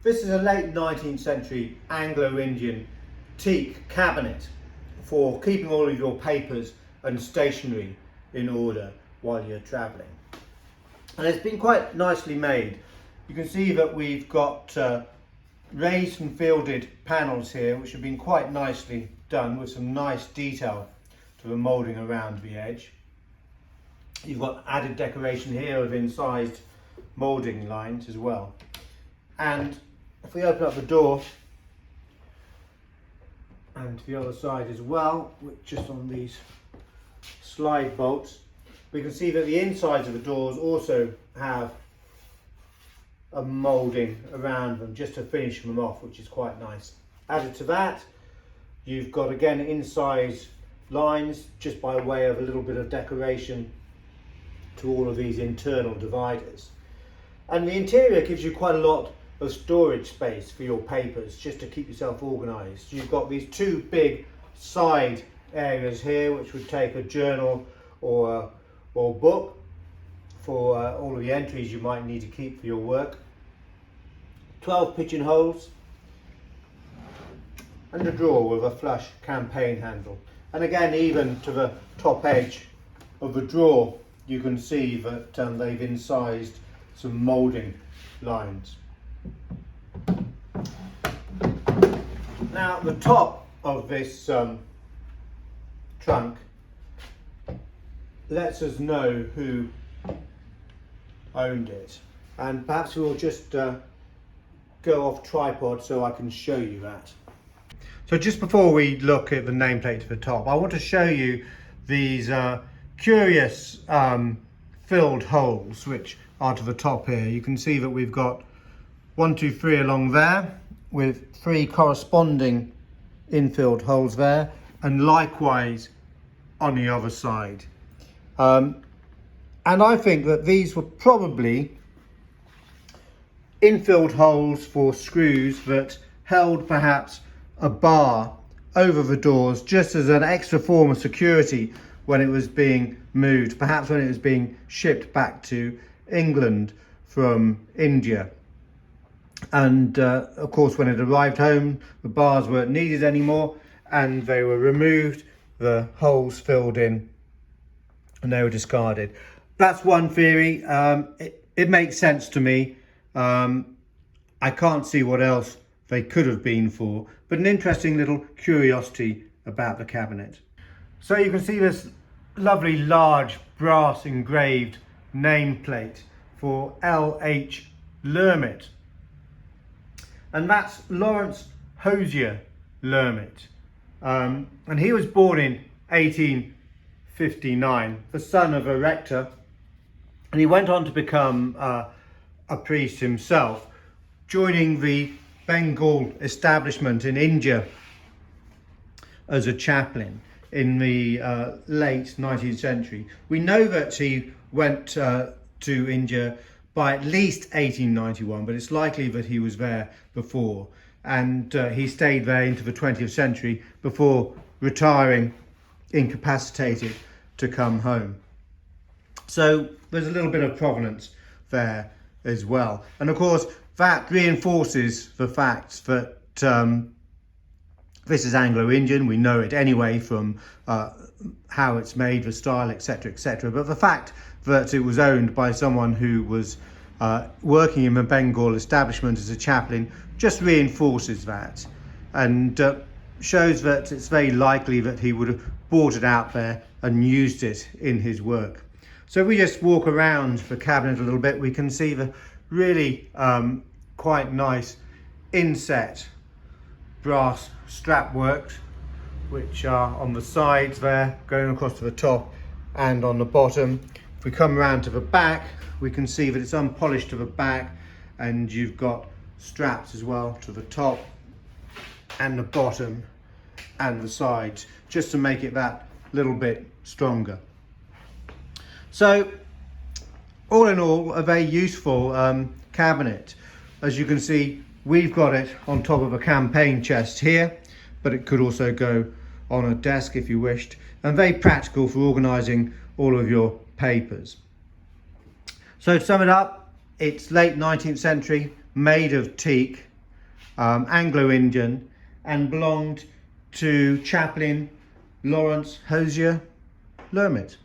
This is a late 19th century Anglo Indian teak cabinet for keeping all of your papers and stationery in order while you're travelling. And it's been quite nicely made. You can see that we've got raised and fielded panels here, which have been quite nicely done with some nice detail to the moulding around the edge. You've got added decoration here of incised moulding lines as well. And if we open up the door and to the other side as well, just on these slide bolts, we can see that the insides of the doors also have a moulding around them just to finish them off, which is quite nice. Added to that, you've got again incised lines just by way of a little bit of decoration to all of these internal dividers. And the interior gives you quite a lot of storage space for your papers, just to keep yourself organised. You've got these two big side areas here, which would take a journal or book for all of the entries you might need to keep for your work. 12 pigeonholes and a drawer with a flush campaign handle. And again, even to the top edge of the drawer, you can see that they've incised some moulding lines. Now, the top of this trunk lets us know who owned it, and perhaps we'll just go off tripod so I can show you that. So just before we look at the nameplate to the top, I want to show you these curious filled holes which are to the top here. You can see that we've got 1, 2, 3 along there with 3 corresponding infilled holes there, and likewise on the other side. And I think that these were probably infilled holes for screws that held perhaps a bar over the doors just as an extra form of security when it was being moved, perhaps when it was being shipped back to England from India. And of course, when it arrived home, the bars weren't needed anymore and they were removed, the holes filled in, and they were discarded. That's one theory. It makes sense to me. I can't see what else they could have been for, but an interesting little curiosity about the cabinet. So you can see this lovely large brass engraved nameplate for L.H. Lermit, and that's Lawrence Hosier Lermit, and he was born in 1859, the son of a rector, and he went on to become a priest himself, joining the Bengal establishment in India as a chaplain in the late 19th century. We know that he went to India by at least 1891, but it's likely that he was there before, and he stayed there into the 20th century before retiring incapacitated to come home. So there's a little bit of provenance there as well, and of course that reinforces the fact that this is Anglo Indian. We know it anyway from how it's made, the style, etc., etc. But the fact that it was owned by someone who was working in the Bengal establishment as a chaplain just reinforces that, and shows that it's very likely that he would have bought it out there and used it in his work. So if we just walk around the cabinet a little bit, we can see the really quite nice inset brass strap works, which are on the sides there, going across to the top and on the bottom. If we come around to the back, we can see that it's unpolished to the back, and you've got straps as well to the top and the bottom and the sides, just to make it that little bit stronger. So all in all, a very useful cabinet. As you can see, we've got it on top of a campaign chest here, but it could also go on a desk if you wished, and very practical for organising all of your papers. So to sum it up, it's late 19th century, made of teak, Anglo Indian, and belonged to Chaplain Lawrence Hosier Lermit.